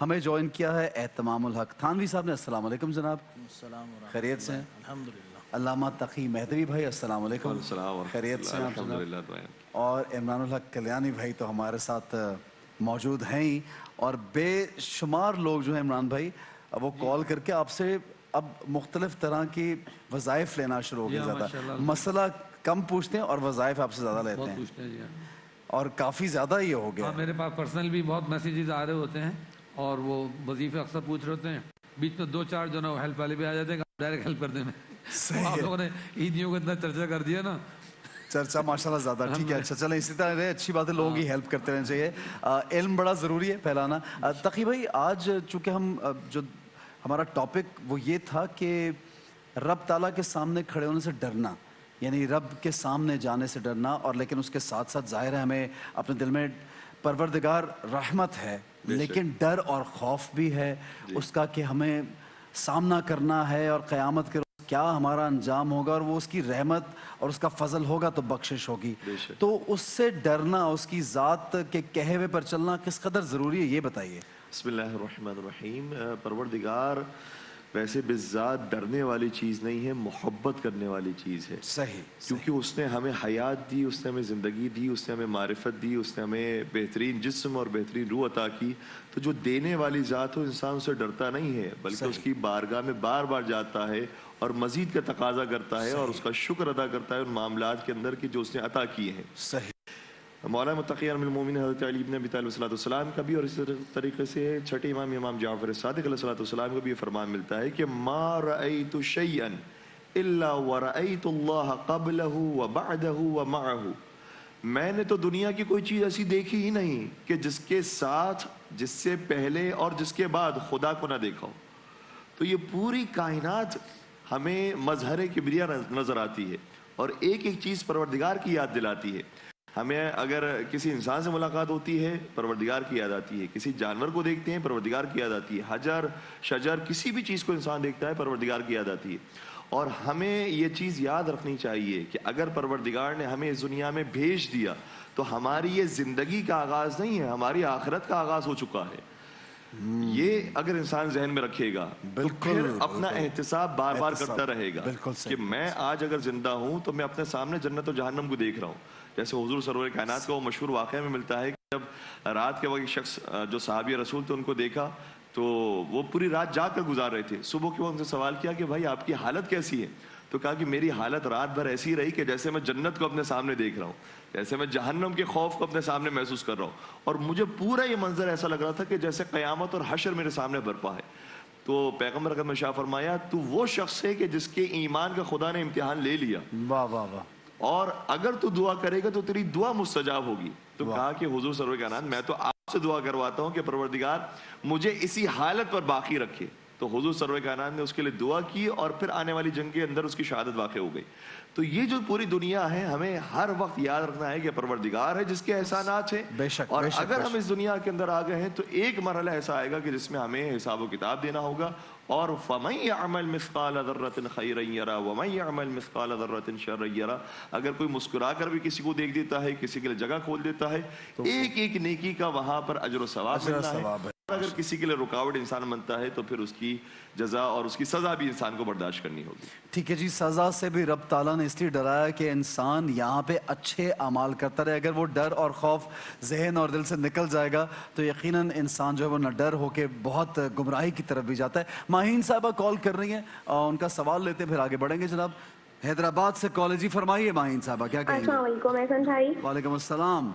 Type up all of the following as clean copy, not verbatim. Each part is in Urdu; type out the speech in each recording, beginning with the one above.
ہمیں جوائن کیا ہے اہتمام الحق تھانوی صاحب نے. السلام علیکم جناب. خیریت سے ہیں؟ علامہ تقی مہدوی بھائی السلام علیکم. خیریت سے ہیں آپ جناب؟ اور عمران الحق کلیانی بھائی تو ہمارے ساتھ موجود ہیں ہی, اور بے شمار لوگ جو ہیں عمران بھائی وہ کال کر کے آپ سے اب مختلف طرح کی وظائف لینا شروع ہو گئے. زیادہ مسئلہ کم پوچھتے ہیں اور وظائف آپ سے زیادہ لیتے ہیں, اور کافی زیادہ یہ ہو گیا. میرے پاس پرسنل بھی بہت میسیجز آ رہے ہوتے ہیں اور وہ وظیفے اکثر پوچھ رہے ہوتے ہیں. بیچ میں دو چار جو نا ہیلپ والے بھی آ جاتے ہیں, ڈائریکٹ ہیلپ کر دیں. میں آپ لوگوں نے عیدیوں کو اتنا چرچا کر دیا نا, چرچا ماشاءاللہ زیادہ. ٹھیک ہے, اچھا چلیں اسی طرح رہے, اچھی بات ہے, لوگوں کی ہیلپ کرتے رہنا چاہیے. علم بڑا ضروری ہے پھیلانا. تقی بھائی آج چونکہ ہم جو ہمارا ٹاپک وہ یہ تھا کہ رب تعالیٰ کے سامنے کھڑے ہونے سے ڈرنا, یعنی رب کے سامنے جانے سے ڈرنا, اور لیکن اس کے ساتھ ساتھ ظاہر ہے ہمیں اپنے دل میں پروردگار رحمت ہے لیکن ڈر اور خوف بھی ہے اس کا کہ ہمیں سامنا کرنا ہے, اور قیامت کے روز کیا ہمارا انجام ہوگا, اور وہ اس کی رحمت اور اس کا فضل ہوگا تو بخشش ہوگی. تو اس سے ڈرنا, اس کی ذات کے کہے ہوئے پر چلنا کس قدر ضروری ہے, یہ بتائیے. بسم اللہ الرحمن الرحیم. پروردگار ویسے بالذات ڈرنے والی چیز نہیں ہے, محبت کرنے والی چیز ہے. صحیح, کیونکہ اس نے ہمیں حیات دی, اس نے ہمیں زندگی دی, اس نے ہمیں معرفت دی, اس نے ہمیں بہترین جسم اور بہترین روح عطا کی. تو جو دینے والی ذات ہو, انسان اسے ڈرتا نہیں ہے بلکہ اس کی بارگاہ میں بار بار جاتا ہے اور مزید کا تقاضا کرتا ہے اور اس کا شکر ادا کرتا ہے ان معاملات کے اندر کی جو اس نے عطا کیے ہیں. صحیح. مولا متقی امیر المومنین حضرت علی بن ابی طالب صلی اللہ علیہ وسلم کا بھی, اور اسی طریقے سے چھٹے امام جعفر صادق علیہ السلام کو بھی یہ فرمان ملتا ہے کہ ما رأیت شیئا الا ورأیت اللہ قبلہ وبعدہ ومعہ. میں نے تو دنیا کی کوئی چیز ایسی دیکھی ہی نہیں کہ جس کے ساتھ, جس سے پہلے اور جس کے بعد خدا کو نہ دیکھا ہو. تو یہ پوری کائنات ہمیں مظہر کبریا نظر آتی ہے, اور ایک ایک چیز پروردگار کی یاد دلاتی ہے. ہمیں اگر کسی انسان سے ملاقات ہوتی ہے پروردگار کی یاد آتی ہے, کسی جانور کو دیکھتے ہیں پروردگار کی یاد آتی ہے, حجر شجر کسی بھی چیز کو انسان دیکھتا ہے پروردگار کی یاد آتی ہے. اور ہمیں یہ چیز یاد رکھنی چاہیے کہ اگر پروردگار نے ہمیں اس دنیا میں بھیج دیا تو ہماری یہ زندگی کا آغاز نہیں ہے, ہماری آخرت کا آغاز ہو چکا ہے. یہ اگر انسان ذہن میں رکھے گا تو پھر اپنا احتساب بار بار کرتا رہے گا کہ میں آج اگر زندہ ہوں تو میں اپنے سامنے جنت و جہنم کو دیکھ رہا ہوں. جیسے حضور سرور کائنات کا وہ مشہور واقعہ میں ملتا ہے کہ جب رات کے وقت شخص جو صحابی رسول تھے ان کو دیکھا تو وہ پوری رات جاگ کر گزار رہے تھے. صبح کے وقت ان سے سوال کیا کہ بھائی آپ کی حالت کیسی ہے, تو کہا کہ میری حالت رات بھر ایسی رہی کہ جیسے میں جنت کو اپنے سامنے دیکھ رہا ہوں, جیسے میں جہنم کے خوف کو اپنے سامنے محسوس کر رہا ہوں, اور مجھے پورا یہ منظر ایسا لگ رہا تھا کہ جیسے قیامت اور حشر میرے سامنے برپا ہے. تو پیغمبر اکرم نے شاہ فرمایا تو وہ شخص ہے کہ جس کے ایمان کا خدا نے امتحان لے لیا, واہ واہ واہ, اور اگر تو دعا کرے گا تو تیری دعا مستجاب ہوگی. تو کہا کہ حضور سرور کائنات میں تو آپ سے دعا کرواتا ہوں کہ پروردگار مجھے اسی حالت پر باقی رکھے. تو حضور سرور کائنات نے اس کے لیے دعا کی, اور پھر آنے والی جنگ کے اندر اس کی شہادت واقع ہو گئی. تو یہ جو پوری دنیا ہے ہمیں ہر وقت یاد رکھنا ہے کہ پروردگار ہے جس کے احسانات ہیں, اور اگر ہم اس دنیا کے اندر آ گئے ہیں تو ایک مرحلہ ایسا آئے گا کہ جس میں ہمیں حساب و کتاب دینا ہوگا. اور فَمَن يَعْمَلْ مِثْقَالَ ذَرَّةٍ خَيْرًا يَرَهُ وَمَن يَعْمَلْ مِثْقَالَ ذَرَّةٍ شَرًّا يَرَهُ. اگر کوئی مسکرا کر بھی کسی کو دیکھ دیتا ہے, کسی کے لیے جگہ کھول دیتا ہے, ایک ایک نیکی کا وہاں پر اجر و ثواب ملنا ہے. اگر کسی کے لیے رکاوٹ انسان بنتا ہے تو پھر اس کی جزا اور اس کی سزا بھی انسان کو برداشت کرنی ہوگی. ٹھیک ہے جی, سزا سے بھی رب تعالیٰ نے اس لیے ڈرایا کہ انسان یہاں پہ اچھے اعمال کرتا رہے. اگر وہ ڈر اور خوف ذہن اور دل سے نکل جائے گا تو یقیناً انسان جو ہے وہ نہ ڈر ہو کے بہت گمراہی کی طرف بھی جاتا ہے. ماہین صاحبہ کال کر رہی ہیں, ان کا سوال لیتے ہیں پھر آگے بڑھیں گے. جناب حیدرآباد سے کال ہے جی, فرمائیے ماہین صاحبہ کیا کہیں گے. السلام علیکم احسن بھائی. وعلیکم السلام.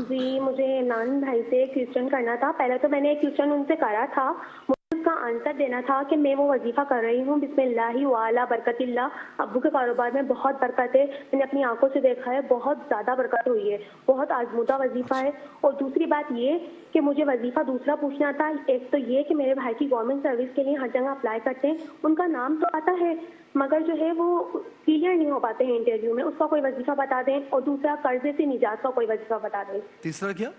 جی مجھے عمران بھائی سے کویسچن کرنا تھا. پہلے تو میں نے کویسچن ان سے کرا تھا, مجھے اس کا آنسر دینا تھا کہ میں وہ وظیفہ کر رہی ہوں بسم اللہ وعلی برکت اللہ. ابو کے کاروبار میں بہت برکت ہے, میں نے اپنی آنکھوں سے دیکھا ہے, بہت زیادہ برکت ہوئی ہے, بہت آزمودہ وظیفہ ہے. اور دوسری بات یہ کہ مجھے وظیفہ دوسرا پوچھنا تھا. ایک تو یہ کہ میرے بھائی کی گورنمنٹ سروس کے لیے ہر جگہ اپلائی کرتے ہیں, ان کا نام تو آتا ہے مگر جو ہے وہ کلیئر نہیں ہو پاتے ہیں انٹرویو میں, اس کا کوئی وظیفہ بتا دیں. اور دوسرا قرضے سے نجات کا کوئی وظیفہ بتا دیں. تیسرا کیا؟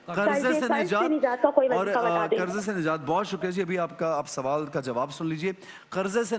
قرضے سے نجات اور قرضے سے نجات. بہت شکریہ جی, ابھی آپ سوال کا جواب سن لیجئے. قرضے سے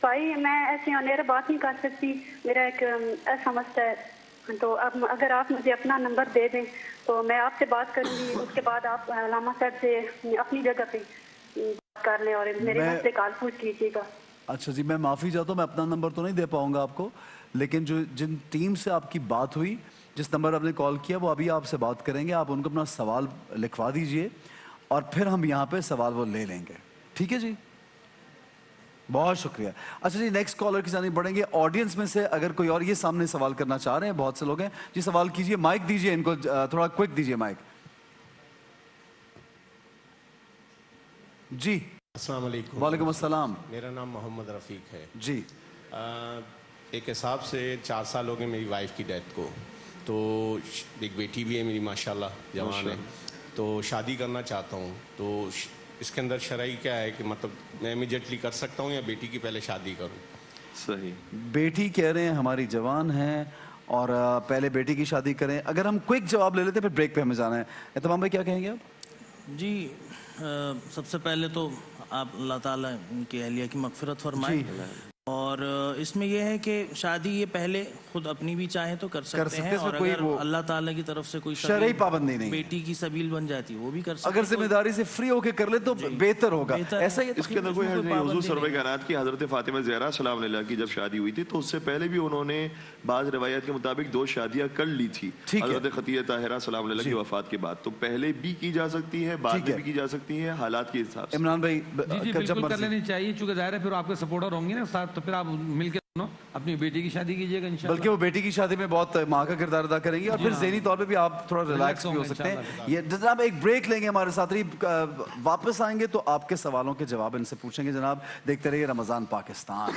بھائی میں ایسے آنیر بات نہیں کر سکتی، میرا ایک ایسا مسئلہ ہے، تو اب اگر آپ مجھے اپنا نمبر دے دیں تو میں آپ سے بات کروں گی، اس کے بعد آپ علامہ صاحب سے اپنی جگہ پہ بات کر لیں اور میرے مسئلے کا حل پوچھ کیجیے گا۔ اچھا جی، میں معافی چاہتا ہوں، میں اپنا نمبر تو نہیں دے پاؤں گا آپ کو، لیکن جن ٹیم سے آپ کی بات ہوئی، جس نمبر آپ نے کال کیا، وہ ابھی آپ سے بات کریں گے، آپ ان کو اپنا سوال لکھوا دیجئے اور پھر ہم یہاں پہ سوال وہ لے لیں گے، ٹھیک ہے جی؟ بہت شکریہ۔ اچھا جی، نیکسٹ کالر کی جانب بڑھیں گے۔ آڈینس میں سے اگر کوئی اور یہ سامنے سوال کرنا چاہ رہے ہیں، بہت سے لوگ ہیں جی، سوال کیجئے، مائک دیجئے ان کو، تھوڑا کوئک دیجئے مائک۔ جی السلام علیکم۔ وعلیکم السلام۔ میرا نام محمد رفیق ہے جی، ایک حساب سے 4 سال ہو گئے میری وائف کی ڈیتھ کو، تو ایک بیٹی بھی ہے میری ماشاءاللہ جوان ہے، تو شادی کرنا چاہتا ہوں، تو اس کے اندر شرعی کیا ہے کہ مطلب میں امیجیٹلی کر سکتا ہوں یا بیٹی کی پہلے شادی کروں؟ صحیح، بیٹی کہہ رہے ہیں ہماری جوان ہیں اور پہلے بیٹی کی شادی کریں۔ اگر ہم کوئک جواب لے لیتے ہیں، پھر بریک پہ ہمیں جانا ہے۔ اہتمام بھائی کیا کہیں گے آپ؟ جی سب سے پہلے تو آپ اللہ تعالیٰ ان کی اہلیہ کی مغفرت فرمائیں، اور اس میں یہ ہے کہ شادی یہ پہلے خود اپنی بھی چاہیں تو کر سکتے ہیں، اور اگر اللہ تعالیٰ کی طرف سے کوئی شرعی پابندی نہیں، بیٹی کی سبیل بن جاتی وہ بھی کر سکتے ہیں۔ اگر ذمہ داری سے فری ہو کے کر لے تو بہتر ہوگا، ایسا ہی اس کے اندر کوئی حرج نہیں۔ حضور سرور کائنات کی حضرت فاطمہ زہرا سلام علیہ کی جب شادی ہوئی تھی تو اس سے پہلے بھی انہوں نے بعض روایات کے مطابق 2 شادیاں کر لی تھی حضرت خدیجہ طاہرہ سلام علیہ کی وفات کے بعد، تو پہلے بھی کی جا سکتی ہے، بعد میں بھی کی جا سکتی ہے، حالات کے حساب سے۔ عمران بھائی جی بالکل کر لینی چاہیے، چونکہ ظاہر ہے پھر آپ کے سپورٹر ہوں گے نا ساتھ، تو پھر آپ مل کے اپنی بیٹی کی شادی کیجیے گا انشاءاللہ۔ بلکہ وہ بیٹی کی شادی میں بہت ماں کا کردار ادا کریں گے اور پھر ذہنی طور پہ بھی آپ تھوڑا ریلیکس بھی ہو سکتے ہیں۔ یہ جناب ایک بریک لیں گے، ہمارے ساتھی واپس آئیں گے تو آپ کے سوالوں کے جواب ان سے پوچھیں گے۔ جناب دیکھتے رہیے رمضان پاکستان۔